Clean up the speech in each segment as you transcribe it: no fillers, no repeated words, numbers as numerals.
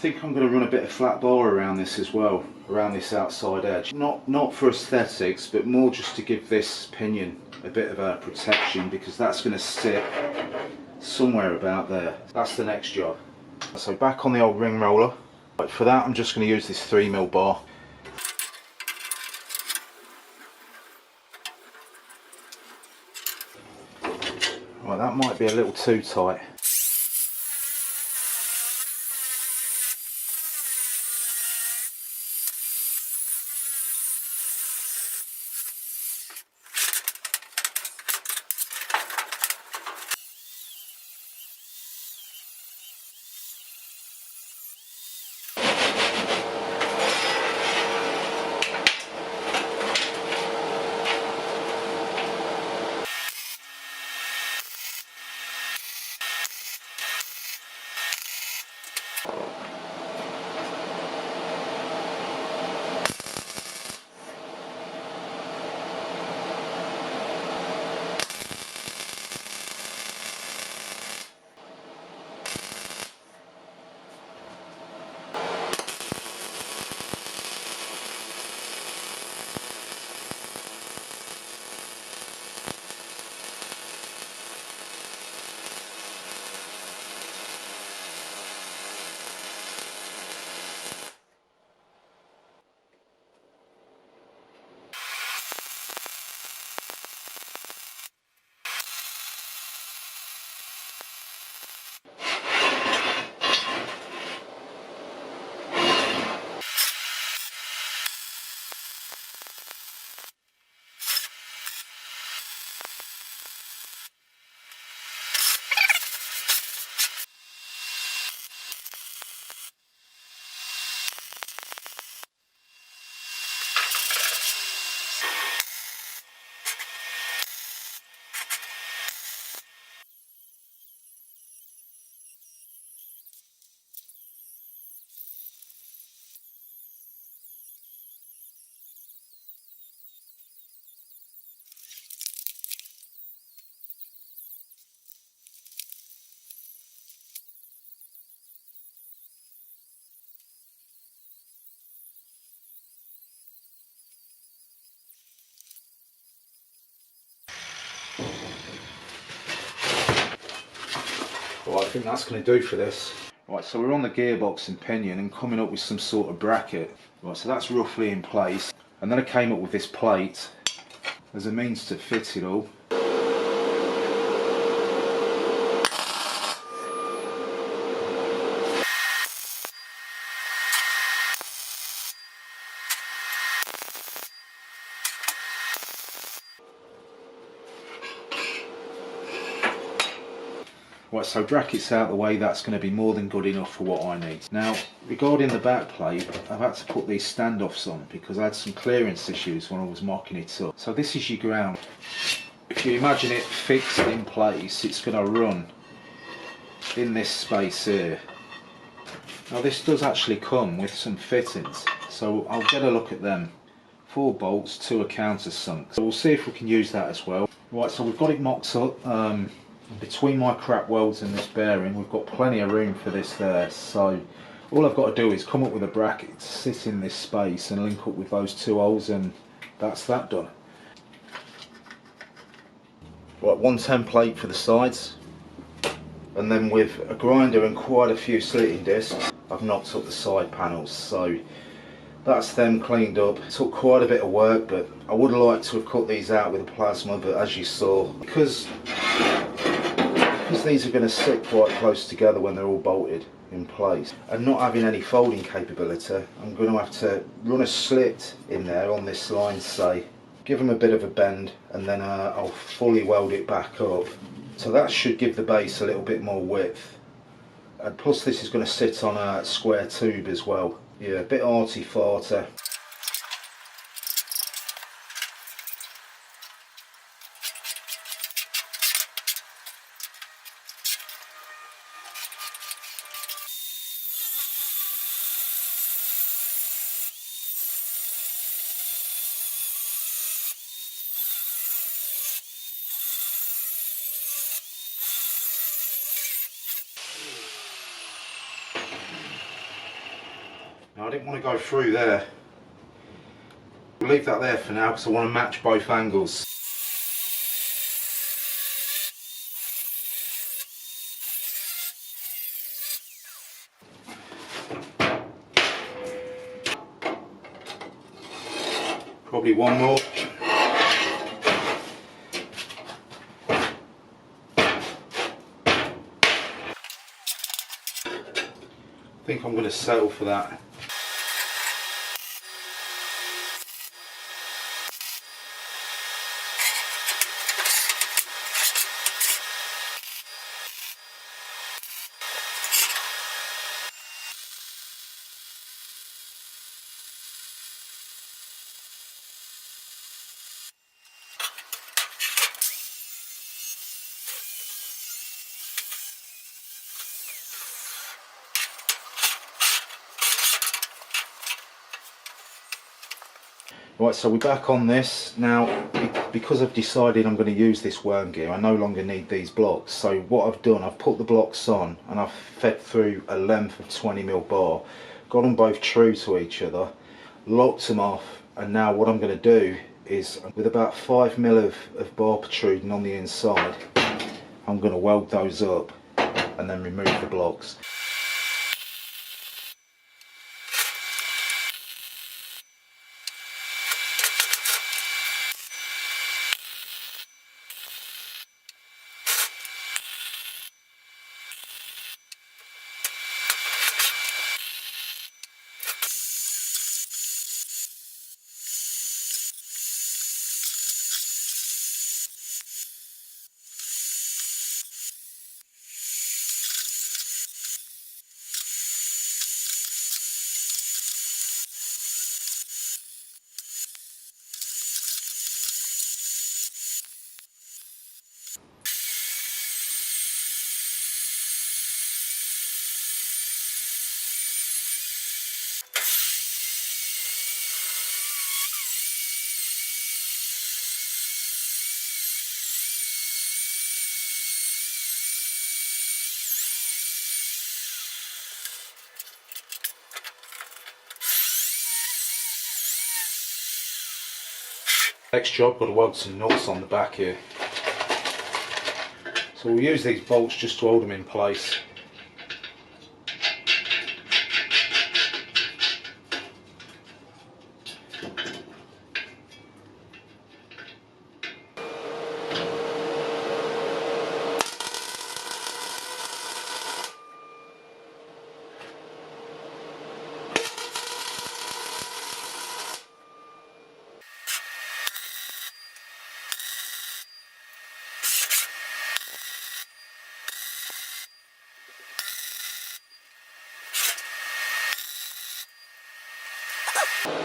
think I'm going to run a bit of flat bar around this as well, around this outside edge. Not for aesthetics, but more just to give this pinion a bit of a protection, because that's going to sit somewhere about there. That's the next job. So back on the old ring roller. Right, for that I'm just going to use this 3mm bar. Right, that might be a little too tight. Well, I think that's going to do for this. Right, so we're on the gearbox and pinion and coming up with some sort of bracket. Right, so that's roughly in place. And then I came up with this plate as a means to fit it all. Right, so brackets out the way, that's going to be more than good enough for what I need. Now, regarding the back plate, I've had to put these standoffs on because I had some clearance issues when I was mocking it up. So this is your ground. If you imagine it fixed in place, it's going to run in this space here. Now this does actually come with some fittings, so I'll get a look at them. 4 bolts, 2 are countersunk. So we'll see if we can use that as well. Right, so we've got it mocked up. Between my crap welds and this bearing, we've got plenty of room for this there. So all I've got to do is come up with a bracket to sit in this space and link up with those 2 holes, and that's that done. Right, 110 plate for the sides. And then with a grinder and quite a few slitting discs, I've knocked up the side panels. So that's them cleaned up. It took quite a bit of work, but I would have liked to have cut these out with a plasma, but as you saw, because these are going to sit quite close together when they're all bolted in place, and not having any folding capability, I'm going to have to run a slit in there on this line, say, give them a bit of a bend, and then I'll fully weld it back up. So that should give the base a little bit more width, and plus this is going to sit on a square tube as well. Yeah, a bit arty-farty. didn't want to go through there. We'll leave that there for now because I want to match both angles. Probably one more. I think I'm going to settle for that. Right, so we're back on this. Now, because I've decided I'm going to use this worm gear, I no longer need these blocks. So what I've done, I've put the blocks on and I've fed through a length of 20mm bar, got them both true to each other, locked them off, and now what I'm going to do is, with about 5mm of bar protruding on the inside, I'm going to weld those up and then remove the blocks. Next job, got to weld some nuts on the back here. So we'll use these bolts just to hold them in place.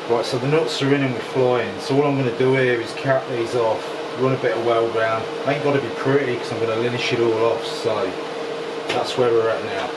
Right, so the nuts are in and we're flying. So all I'm going to do here is cap these off, run a bit of weld round. Ain't got to be pretty because I'm going to linish it all off, so that's where we're at now.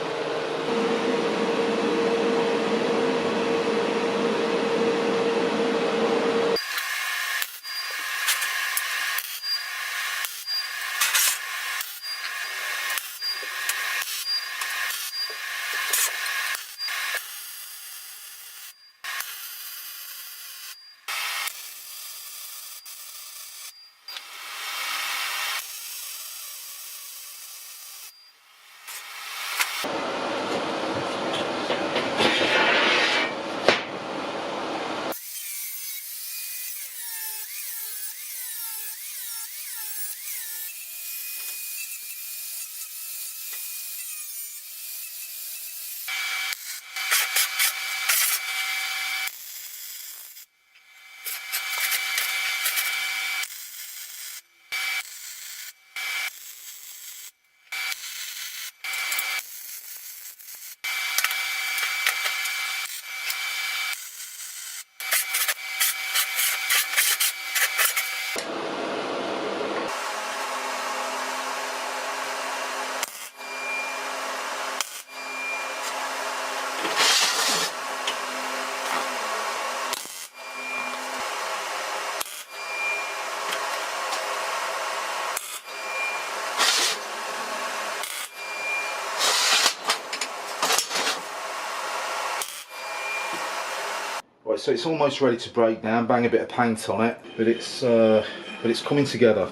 Right, so it's almost ready to break down. Bang a bit of paint on it, but it's coming together.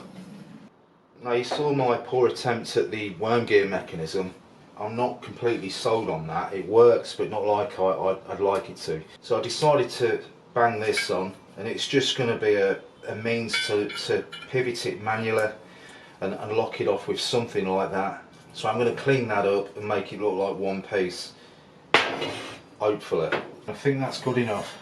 Now you saw my poor attempt at the worm gear mechanism. I'm not completely sold on that. It works, but not like I'd like it to. So I decided to bang this on, and it's just going to be a means to pivot it manually and lock it off with something like that. So I'm going to clean that up and make it look like one piece, hopefully. I think that's good enough.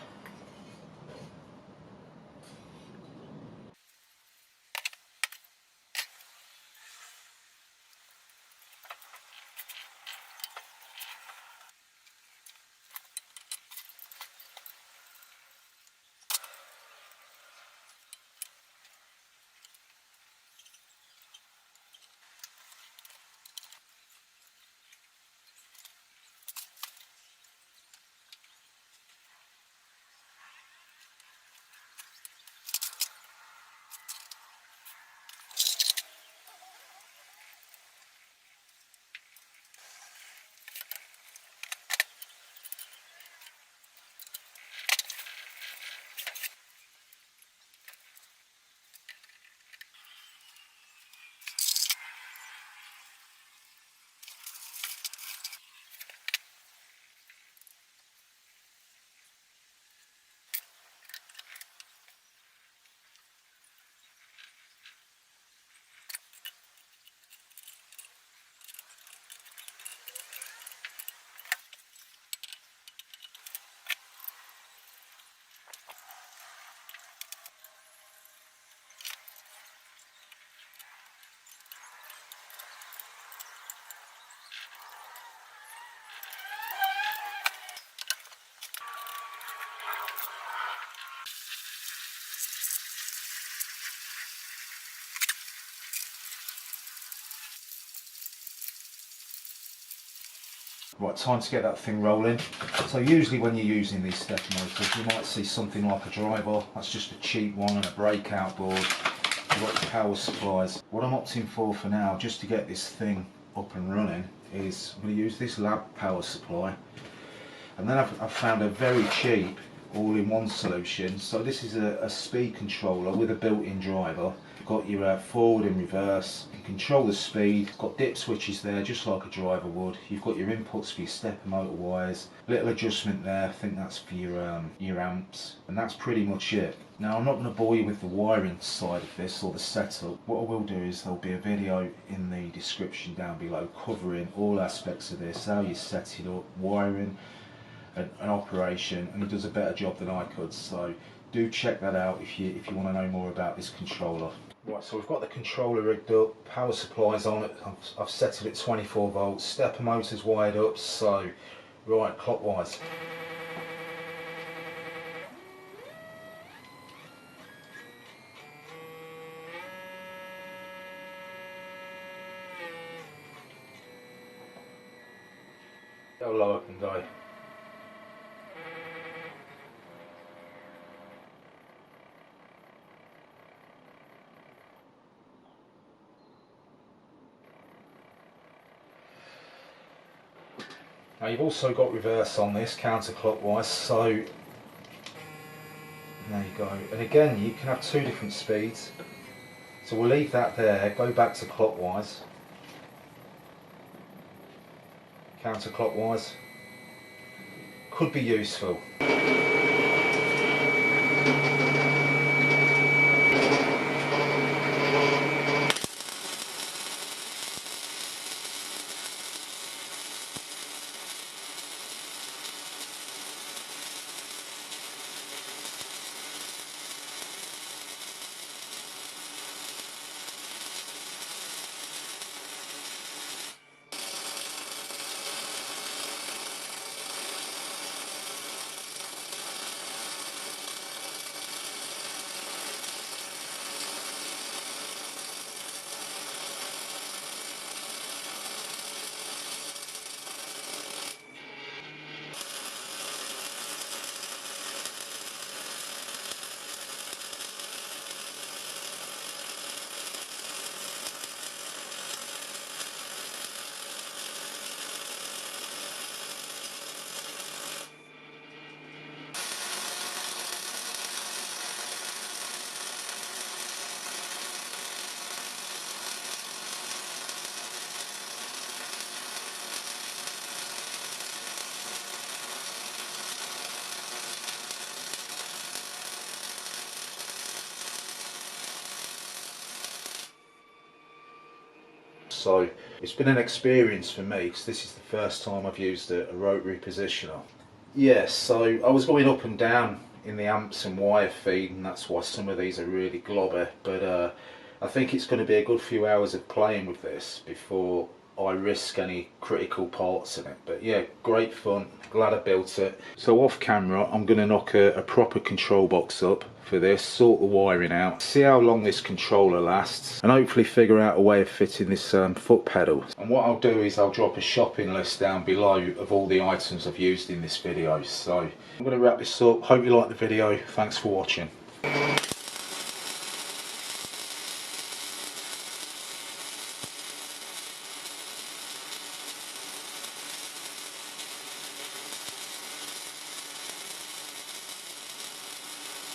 Right, time to get that thing rolling. So usually when you're using these stepper motors, you might see something like a driver. That's just a cheap one, and a breakout board. You've got your power supplies. What I'm opting for now, just to get this thing up and running, is I'm going to use this lab power supply. And then I've found a very cheap all-in-one solution. So this is a speed controller with a built-in driver. You've got your forward and reverse. You can control the speed. It's got dip switches there, just like a driver would. You've got your inputs for your stepper motor wires. Little adjustment there. I think that's for your amps, and that's pretty much it. Now I'm not going to bore you with the wiring side of this or the setup. What I will do is there'll be a video in the description down below covering all aspects of this, how you set it up, wiring, an operation, and he does a better job than I could, so do check that out if you want to know more about this controller. Right, so we've got the controller rigged up, power supplies on it. I've set it at 24 volts, stepper motors wired up, so right, clockwise. Go low up and go. Now you've also got reverse on this, counterclockwise, so there you go. And again, you can have two different speeds. So we'll leave that there, go back to clockwise, counterclockwise. Could be useful. so it's been an experience for me because this is the first time I've used a rotary positioner. Yes, so I was going up and down in the amps and wire feed, and that's why some of these are really globby, but I think it's going to be a good few hours of playing with this before I risk any critical parts in it. But yeah, great fun, glad I built it. So off camera I'm going to knock a proper control box up for this, sort the wiring out, see how long this controller lasts, and hopefully figure out a way of fitting this foot pedal. And what I'll do is I'll drop a shopping list down below of all the items I've used in this video. So I'm going to wrap this up, hope you like the video, thanks for watching.